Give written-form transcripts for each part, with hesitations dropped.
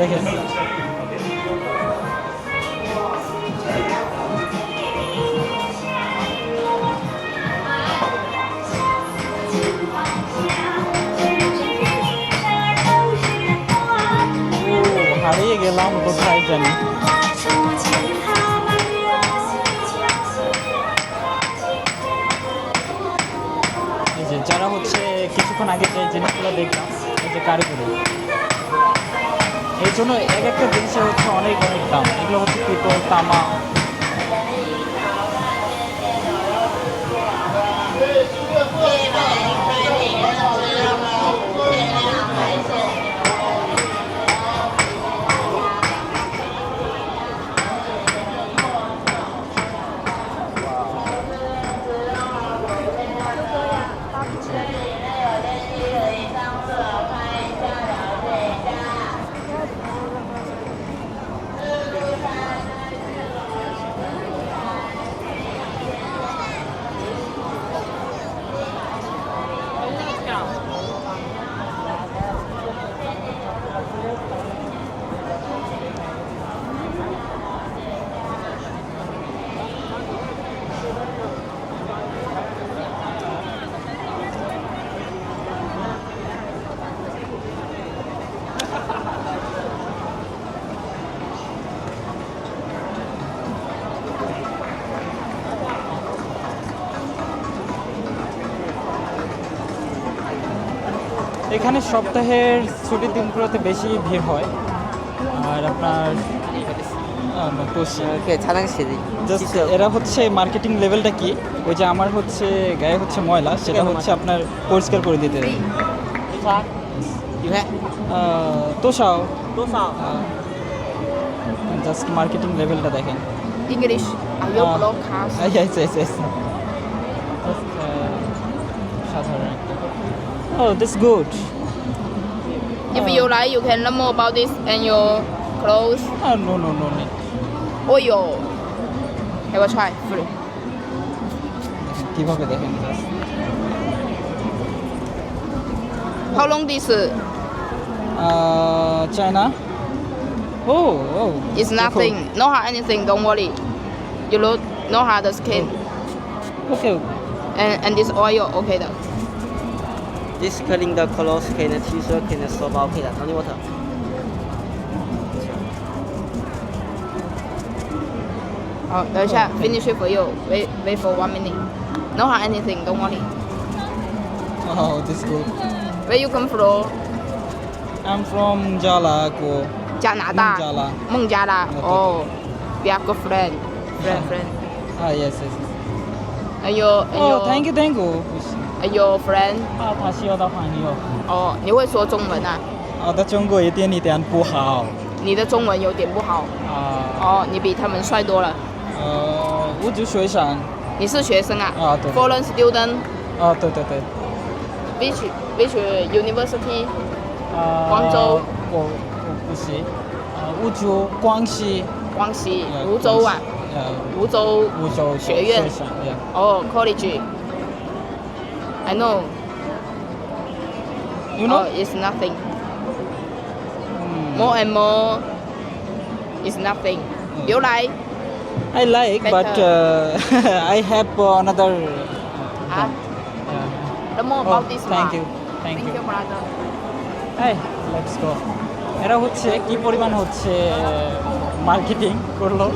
দেখেন হারিয়ে গেলাম কোথায় জানি। এই যে যারা হচ্ছে কিছুক্ষণ আগে যে জিনিসগুলো দেখলাম এই যে কারিগরি, এই জন্য এক একটা জিনিসের হচ্ছে অনেক অনেক দাম। এগুলো হচ্ছে পিতল, তামা। এখানে সপ্তাহের ছুটির দিনগুলোতে বেশি ভিড় হয়। আর আপনার জাস্ট এরা হচ্ছে মার্কেটিং লেভেলটা কি, ওই যে আমার হচ্ছে গায়ে হচ্ছে ময়লা, সেটা হচ্ছে আপনার পরিষ্কার করে দিতে দেয়। তোষাও জাস্ট মার্কেটিং লেভেলটা দেখেন। English. Are you broadcast? Yes. সাধারণ একটা। Oh, that's good. If you like, you can learn more about this and your clothes. Oh, no need. Oil. Have a try. Free. কিভাবে দেখেন just. How long this? China. Oh. It's nothing. No hard anything. Don't worry. You look no hard the skin. Okay. And this oil okay 的。 This cleaning the clothes can t-shirt can soap OK 的，no need water。好，等一下 finish it for you. Wait for 1 minute. No hard anything. Don't worry. Oh, this good. Where you come from? I'm from Jala, Ko. 加拿大。孟加拉。孟加拉。对。Oh, we are good friend. Friend. Yes. And your Oh, thank you. and your friend. 他需要到朋友。哦，你会说中文啊？我的中国一点不好。你的中文有点不好。哦，你比他们帅多了。我就学生。你是学生啊？对。Foreign student。对。Which university？广州。我不是。梧州，广西。广西，梧州啊。梧州学院。哦 ，college。I know. You know? Oh, it's nothing. More and more is nothing. You like? I like, but I have another. The more about this one. Thank you, brother. Hey, let's go. এরা হচ্ছে কি পরিমাণ হচ্ছে marketing করলো,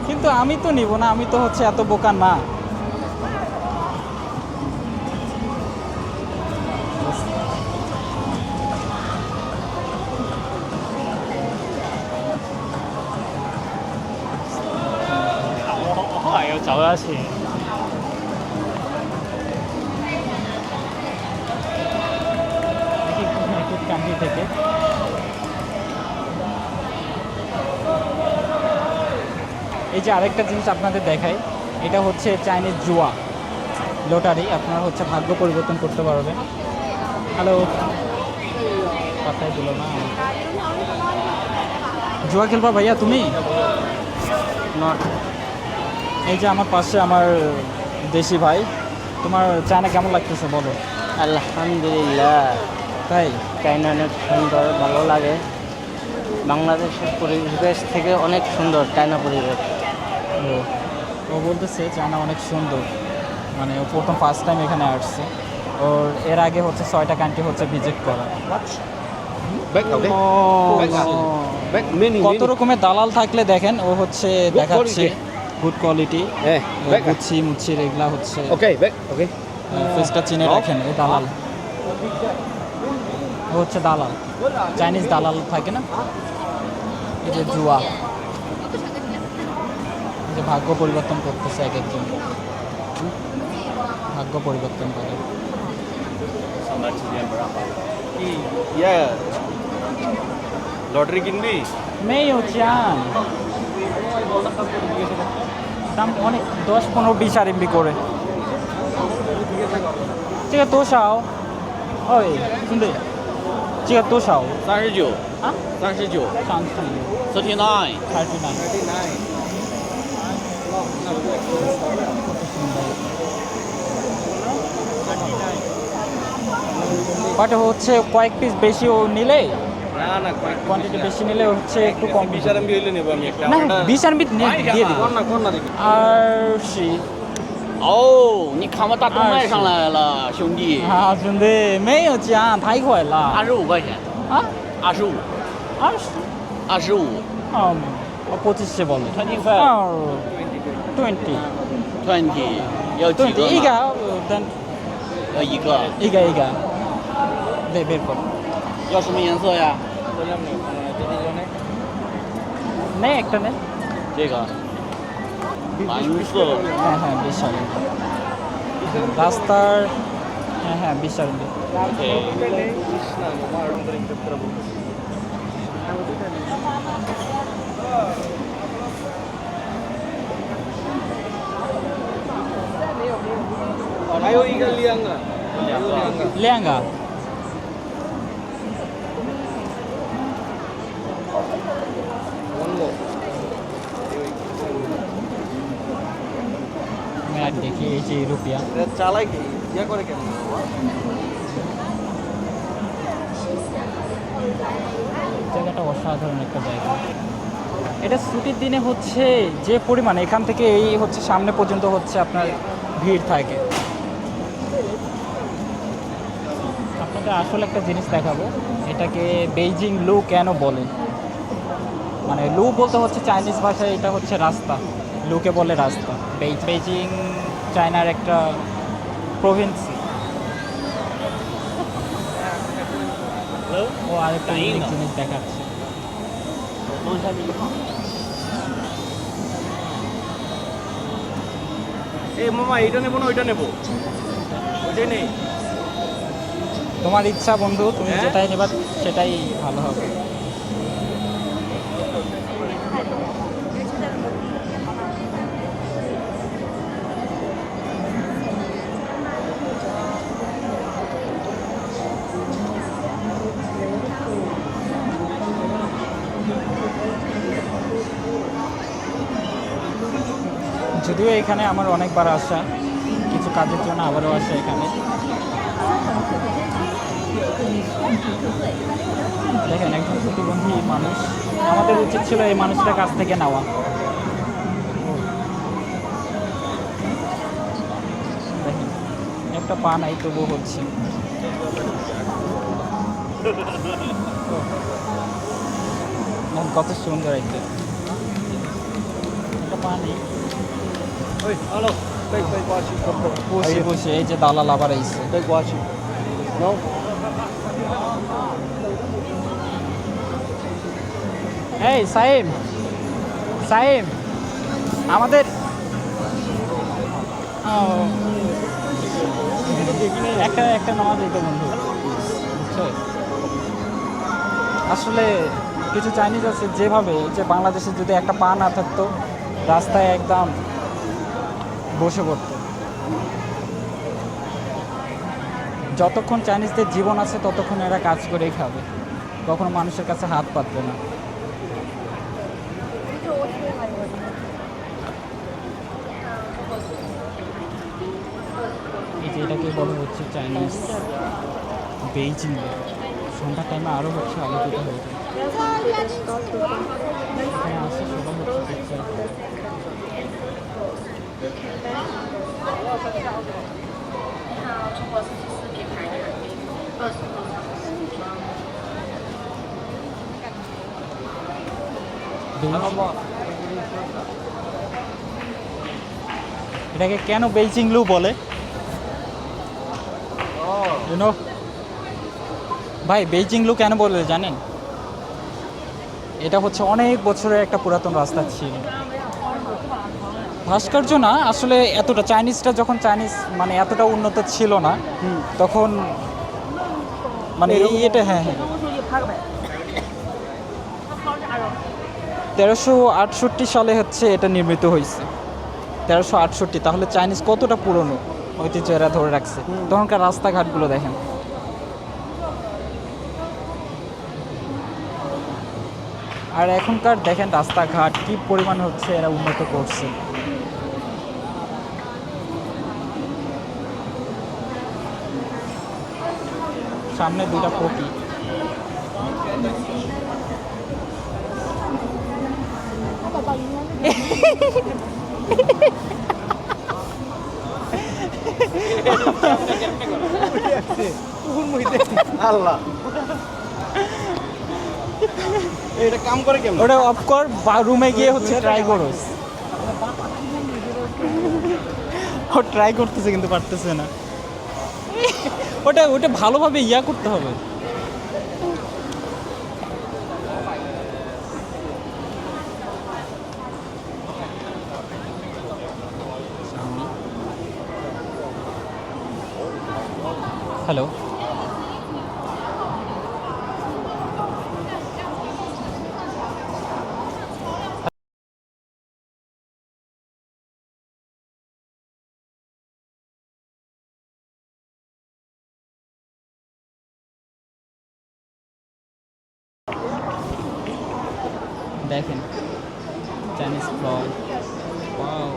কিন্তু আমি তো নিব না, আমি তো হচ্ছে এত বোকা না।找下去দেখি কোন কান্ট্রি থেকে। এই যে আরেকটা জিনিস আপনাদের দেখাই, এটা হচ্ছে চাইনিজ জুয়া লটারি, আপনারা হচ্ছে ভাগ্য পরিবর্তন করতে পারবেন। হ্যালো, কথাই দিল না। জুয়া খেলবা ভাইয়া তুমি? না। এই যে আমার পাশে আমার দেশি ভাই, তোমার চায়না কেমন লাগতেছে বলো? আলহামদুলিল্লাহ তাই চায়না অনেক সুন্দর, ভালো লাগে। বাংলাদেশের পরিবেশ থেকে অনেক সুন্দর চায়না পরিবেশ। ও ও বলতেছে চায়না অনেক সুন্দর, মানে ও প্রথম ফার্স্ট টাইম এখানে আসছে। ওর এর আগে হচ্ছে 6টা কান্ট্রি হচ্ছে ভিজিট করা। Back out ও, Back up. Back many, কত রকমের দালাল থাকলে দেখেন ও হচ্ছে দেখাচ্ছে good quality, Eh, back up. গুচ্ছি মুচ্ছির এগুলা হচ্ছে Okay, back. Okay. ফেসটা চিনে রাখেন, এই দালাল, ও হচ্ছে দালাল, চাইনিজ দালাল থাকে না, এই যে জুয়া, এই যে ভাগ্য পরিবর্তন করতেছে এক একজন, ভাগ্য পরিবর্তন করে। Yeah. Lottery কিনবি? মেয়ে চান দাম অনেক 10-15-20 RMB করে।这个多少？哎，兄弟，这个多少？ 39，啊39？39 39， 39。বাট হচ্ছে কয়েক পিস বেশি ও নিলে, না না, কোয়ান্টিটি বেশি নিলে হচ্ছে একটু কম। 20 RMB হইলে নেব আমি একটা। না 20 RMB দিয়ে দিবো। কোন না দেখি। 20哦，你看我打动脉上来了，兄弟，啊，兄弟没有降，太快了。 25块钱，啊25， 20 25 25বলে 25 20 20，要几个 20 一个嘛？等要一个，一个对বের কর要什么颜色呀？নে একটা নে这个蓝色， হ্যাঁ হ্যাঁ 20 RMB রাস্তার, হ্যাঁ হ্যাঁ 20 RMB। OK， 还有一个两个，两个আমি আর দেখি এই যে রুপিয়া, চালাই কি ইয়া করে কেন? জায়গাটা অসাধারণ একটা জায়গা। এটা ছুটির দিনে হচ্ছে যে পরিমাণ, এখান থেকে এই হচ্ছে সামনে পর্যন্ত হচ্ছে আপনার ভিড় থাকে। আপনাকে আসলে একটা জিনিস দেখাবো, এটাকে বেইজিং লু কেন বলে। মানে লু বলতে হচ্ছে চাইনিজ ভাষায় এটা হচ্ছে রাস্তা, লুকে বলে রাস্তা। বেইজিং চায়নার একটা প্রভিন্সি। ও আরেকটা ইউনিক জিনিস দেখাচ্ছে। এই মামা এটা নেব না ওইটা নেব? ওইটাই নেই। তোমার ইচ্ছা বন্ধু, তুমি হ্যাঁ? যেটাই নেবা সেটাই ভালো হবে। যদিও এখানে আমার অনেকবার আসা, কিছু কাজের জন্য আবারও আসা এখানে। দেখেন একজন প্রতিবন্ধী মানুষ, আমাদের উচিত ছিল এই মানুষটার কাছ থেকে নেওয়া। দেখেন একটা পা নাই তবু হচ্ছে। কত সুন্দর একটা পা নেই। ওই হ্যালো, কই কোয়াছি বসে বসে এই যে দালাল আবার আইছে। কই কোয়াছি নো এই সাইম, সাইম আমাদের একটা একটা নেওয়া যেত বন্ধু, বুঝছো? আসলে কিছু চাইনিজ আছে যেভাবে, যে বাংলাদেশে যদি একটা পা না থাকতো রাস্তায় একদম বসে পড়তো। যতক্ষণ চাইনিজদের জীবন আছে ততক্ষণ এরা কাজ করেই খাবে, কখনো মানুষের কাছে হাত পাতবে না। এই যে এটাকে বলা হচ্ছে চাইনিজ বেইজিং। সন্ধ্যার টাইমে আরও হচ্ছে আলোকিত হয়ে যায়। হ্যাঁ আসে সবাই হচ্ছে দেখতে। এটাকে কেন বেইজিং লু বলে? You know? ভাই বেইজিং লু কেন বলে জানেন? এটা হচ্ছে অনেক বছরের একটা পুরাতন রাস্তা ছিল। ভাস্কর্য না আসলে, এতটা চাইনিজটা যখন চাইনিজ মানে এতটা উন্নত ছিল না তখন মানে এটা হ্যাঁ হ্যাঁ 1368 সালে হচ্ছে এটা নির্মিত হয়েছে। 1368, তাহলে চাইনিজ কতটা পুরনো ঐতিহ্য এরা ধরে রাখছে। তখনকার রাস্তাঘাটগুলো দেখেন। আর এখনকার দেখেন রাস্তাঘাট কি পরিমাণ হচ্ছে এরা উন্নত করছে। সামনে দুটা পটি। আল্লাহ এটা কাম করে কেমন? ওটা অফ কর বা রুমে গিয়ে হচ্ছে ট্রাই করোস। ও ট্রাই করতেছে কিন্তু পারতেছে না। ওটা ওটা ভালোভাবে ইয়া করতে হবে। হ্যালো, দেখেন চাইনিজ ফ্লগ। ওয়াও,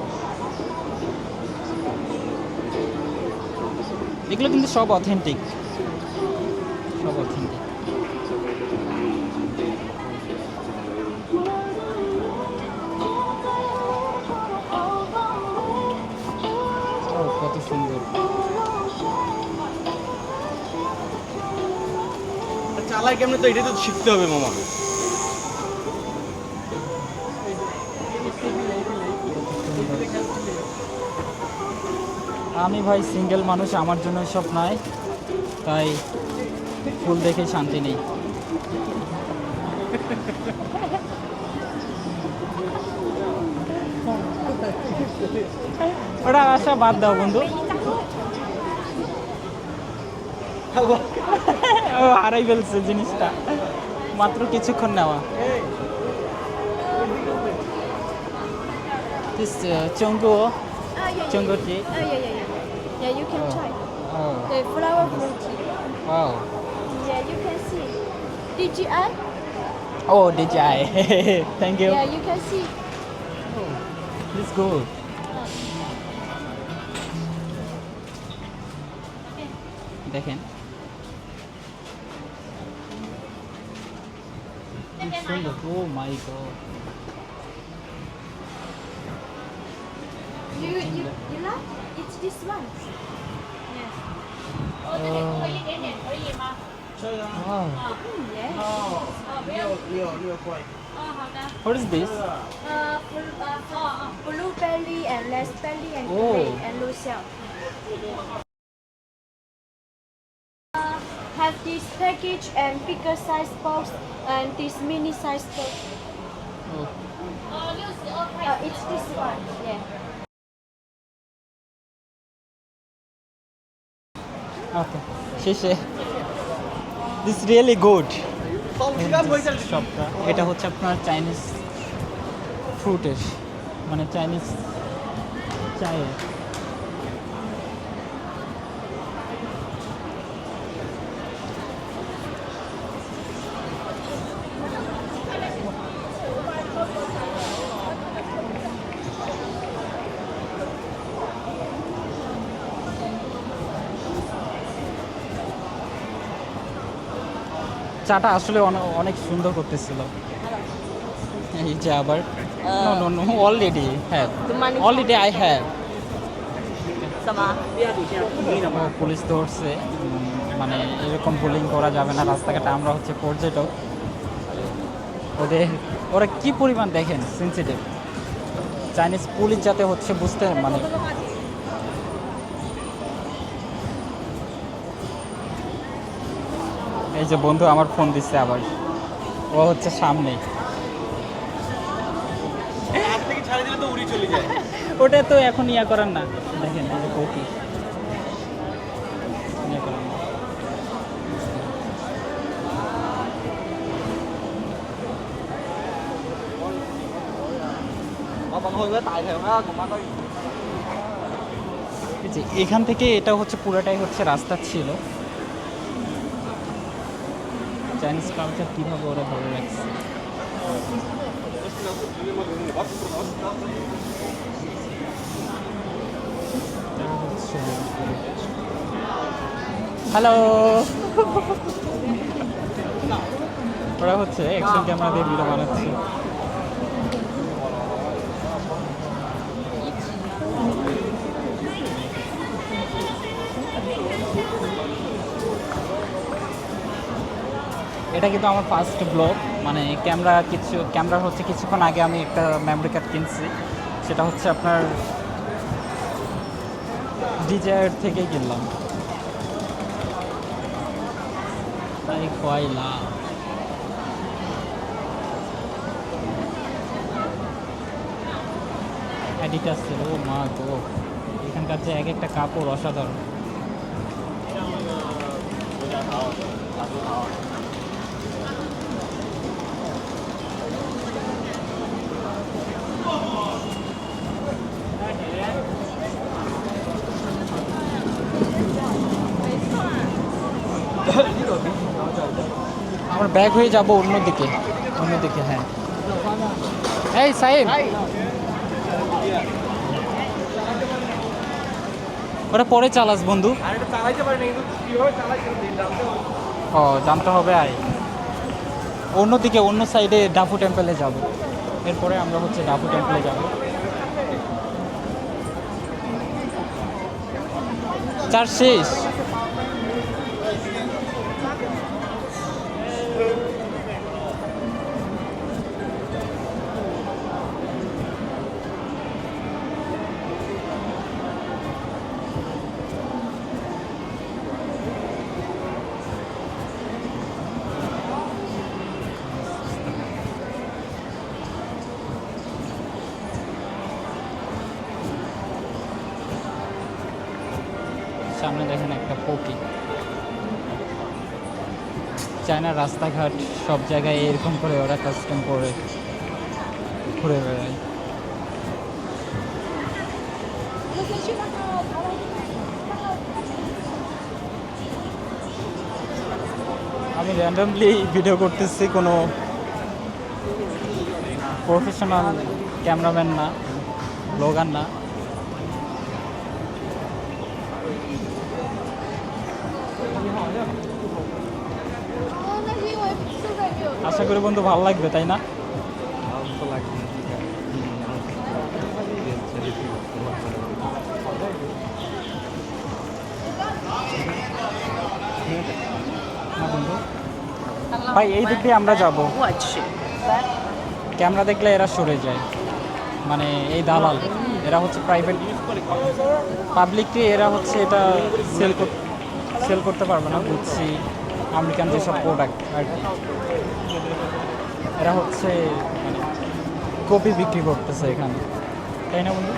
এগুলো কিন্তু সব অথেন্টিক, সব অথেন্টিক। ও কত সুন্দর। চালাই কেমনে তো এটাই তো শিখতে হবে মামা। আমি ভাই সিঙ্গেল মানুষ, আমার জন্য সব নাই, তাই ফুল দেখে শান্তি নেই। ওটা আশা বাদ দাও বন্ধু। ও হারাই ফেলছে জিনিসটা, মাত্র কিছুক্ষণ নেওয়া। চঙ্গু চঙ্গু টি। Yeah, you can try. Oh, The flower fruit tea. wow. Yeah, you can see. DJI? Oh, DJI. Thank you. Yeah, you can see. It's good. দেখেন ও মাই god. You like? It's this one. Yes. Wow. What is this? Blueberry and raspberry and Oh. grape and lucerne. Have this package and bigger size box and this mini size box. Oh. It's this one. Yeah. Okay. শেষে this really good শপটা। এটা হচ্ছে আপনার Chinese ফ্রুটের মানে Chinese চায়ের। চাটা আসলে অনেক সুন্দর করতেছিল। এই যে আবার অলরেডি হ্যাঁ, অলরেডি আই হ্যাভ। 什么？ পুলিশ ধরছে, মানে এরকম বুলিং করা যাবে না রাস্তাঘাটে। আমরা হচ্ছে পর্যটক, ওরা কি পরিমাণ দেখেন সেন্সিটিভ। চাইনিজ পুলিশ যাতে হচ্ছে বুঝতে মানে এই যে বন্ধু আমার ফোন দিচ্ছে আবার, ও হচ্ছে সামনে। হাত থেকে ছাড়িয়ে দিলে তো উড়ি চলে যায়। ওটা তো এখন ইয়া করার না, দেখেন এই যে কপি ইয়া করার না। এই যে এখান থেকে এটা হচ্ছে পুরোটাই হচ্ছে রাস্তা ছিল। চাইনিজ কালচার কীভাবে ওরা ধরে রাখছে। হ্যালো, ওরা হচ্ছে অ্যাকশন ক্যামেরা দিয়ে ভিডিও বানাচ্ছে। এটা কিন্তু আমার ফার্স্ট ব্লগ, মানে ক্যামেরা হচ্ছে কিছুক্ষণ আগে আমি একটা মেমোরি কার্ড কিনছি, সেটা হচ্ছে আপনার ডিজায়ার থেকেই কিনলাম। তাই কয়লা অ্যাডিটাস ছিল, ও মা গো, এখানকার যে এক একটা কাপড় অসাধারণ। আমার ব্যাগ হয়ে যাব অন্যদিকে, হ্যাঁ। এই সাহেব, ওটা পরে চালাস বন্ধু। আর এটা চালাইতে পারি না, কিন্তু কিভাবে চালাই জানতে হবে। ও জানতে হবে। অন্যদিকে অন্য সাইডে ডাফু টেম্পলে যাব, এরপরে আমরা হচ্ছে ডাফু টেম্পলে যাব। চার শেষ। সামনে দেখেন একটা পকি। চায়নার রাস্তাঘাট সব জায়গায় এরকম করে ওরা কাস্টম করে ঘুরে বেড়ায়। আমি র্যান্ডমলি ভিডিও করতেছি, কোনো প্রফেশনাল ক্যামেরাম্যান না, ব্লগার না। আশা করি বন্ধু ভালো লাগবে, তাই না? না বন্ধু ভাই, এই দিক দিয়ে আমরা যাব। 我去， ক্যামেরা দেখলে এরা সরে যায়, মানে এই দালাল এরা হচ্ছে প্রাইভেট, পাবলিকলি এরা হচ্ছে এটা সেল করতে পারবে না। বুঝছি আমেরিকান যেসব প্রোডাক্ট আর কি, এরা হচ্ছে মানে কপি বিক্রি করতেছে এখানে, তাই না বন্ধু?